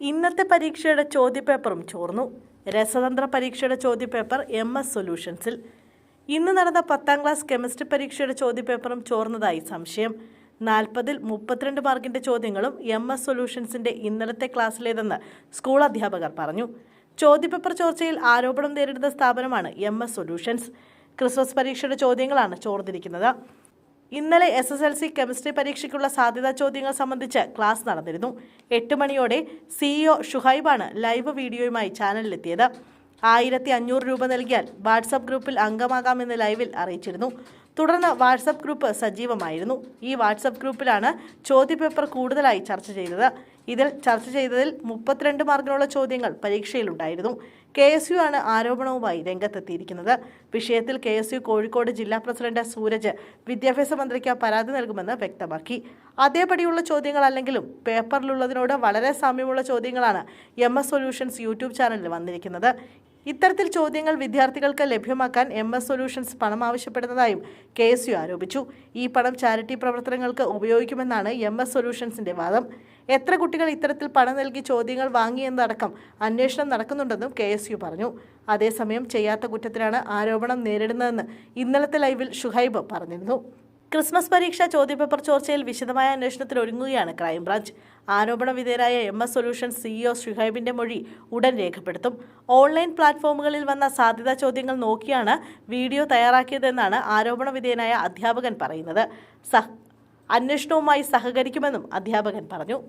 ഇന്നത്തെ പരീക്ഷയുടെ ചോദ്യപേപ്പറും ചോർന്നു. രസതന്ത്ര പരീക്ഷയുടെ ചോദ്യപേപ്പർ MS സൊല്യൂഷൻസിൽ. ഇന്ന് നടന്ന 10ാം ക്ലാസ് കെമിസ്ട്രി പരീക്ഷയുടെ ചോദ്യപേപ്പറും ചോർന്നതായി സംശയം. 40ൽ 32 മാർക്കിന്റെ ചോദ്യങ്ങളും MS സൊല്യൂഷൻസിന്റെ ഇന്നലത്തെ ക്ലാസ്സിലേതെന്ന് സ്കൂൾ അധ്യാപകർ പറഞ്ഞു. ചോദ്യപേപ്പർ ചോർച്ചയിൽ ആരോപണം നേരിടുന്ന സ്ഥാപനമാണ് MS സൊല്യൂഷൻസ്. ക്രിസ്മസ് പരീക്ഷയുടെ ചോദ്യങ്ങളാണ് ചോർന്നിരിക്കുന്നത്. ഇന്നലെ SSLC കെമിസ്ട്രി പരീക്ഷയ്ക്കുള്ള സാധ്യതാ ചോദ്യങ്ങൾ സംബന്ധിച്ച് ക്ലാസ് നടന്നിരുന്നു. 8 മണിയോടെ CEO ഷുഹൈബാണ് ലൈവ് വീഡിയോയുമായി ചാനലിലെത്തിയത്. 1500 രൂപ നൽകിയാൽ വാട്സപ്പ് ഗ്രൂപ്പിൽ അംഗമാകാമെന്ന് ലൈവിൽ അറിയിച്ചിരുന്നു. തുടർന്ന് വാട്സപ്പ് ഗ്രൂപ്പ് സജീവമായിരുന്നു. ഈ വാട്സപ്പ് ഗ്രൂപ്പിലാണ് ചോദ്യപേപ്പർ കൂടുതലായി ചർച്ച ചെയ്തത്. ഇതിൽ ചർച്ച ചെയ്തതിൽ 32 മാർക്കിനുള്ള ചോദ്യങ്ങൾ പരീക്ഷയിലുണ്ടായിരുന്നു. KSU ആണ് ആരോപണവുമായി രംഗത്തെത്തിയിരിക്കുന്നത്. വിഷയത്തിൽ KSU കോഴിക്കോട് ജില്ലാ പ്രസിഡന്റ് സൂരജ് വിദ്യാഭ്യാസ മന്ത്രിക്ക് പരാതി നൽകുമെന്ന് വ്യക്തമാക്കി. അതേപടിയുള്ള ചോദ്യങ്ങളല്ലെങ്കിലും പേപ്പറിലുള്ളതിനോട് വളരെ സാമ്യമുള്ള ചോദ്യങ്ങളാണ് MS സൊല്യൂഷൻസ് യൂട്യൂബ് ചാനലിൽ വന്നിരിക്കുന്നത്. ഇത്തരത്തിൽ ചോദ്യങ്ങൾ വിദ്യാർത്ഥികൾക്ക് ലഭ്യമാക്കാൻ MS സൊല്യൂഷൻസ് പണം ആവശ്യപ്പെടുന്നതായും KSU ആരോപിച്ചു. ഈ പണം ചാരിറ്റി പ്രവർത്തനങ്ങൾക്ക് ഉപയോഗിക്കുമെന്നാണ് MS സൊല്യൂഷൻസിന്റെ വാദം. എത്ര കുട്ടികൾ ഇത്തരത്തിൽ പണം നൽകി ചോദ്യങ്ങൾ വാങ്ങിയെന്നടക്കം അന്വേഷണം നടക്കുന്നുണ്ടെന്നും KSU പറഞ്ഞു. അതേസമയം ചെയ്യാത്ത കുറ്റത്തിനാണ് ആരോപണം നേരിടുന്നതെന്ന് ഇന്നലത്തെ ലൈവിൽ ഷുഹൈബ് പറഞ്ഞിരുന്നു. ക്രിസ്മസ് പരീക്ഷ ചോദ്യപേപ്പർ ചോർച്ചയിൽ വിശദമായ അന്വേഷണത്തിൽ ഒരുങ്ങുകയാണ് ക്രൈംബ്രാഞ്ച്. ആരോപണ വിധേയരായ MS സൊല്യൂഷൻസ് CEO ഷുഹൈബിന്റെ മൊഴി ഉടൻ രേഖപ്പെടുത്തും. ഓൺലൈൻ പ്ലാറ്റ്ഫോമുകളിൽ വന്ന സാധ്യതാ ചോദ്യങ്ങൾ നോക്കിയാണ് വീഡിയോ തയ്യാറാക്കിയതെന്നാണ് ആരോപണ വിധേയനായ അധ്യാപകൻ പറയുന്നത്. അന്വേഷണവുമായി സഹകരിക്കുമെന്നും അധ്യാപകൻ പറഞ്ഞു.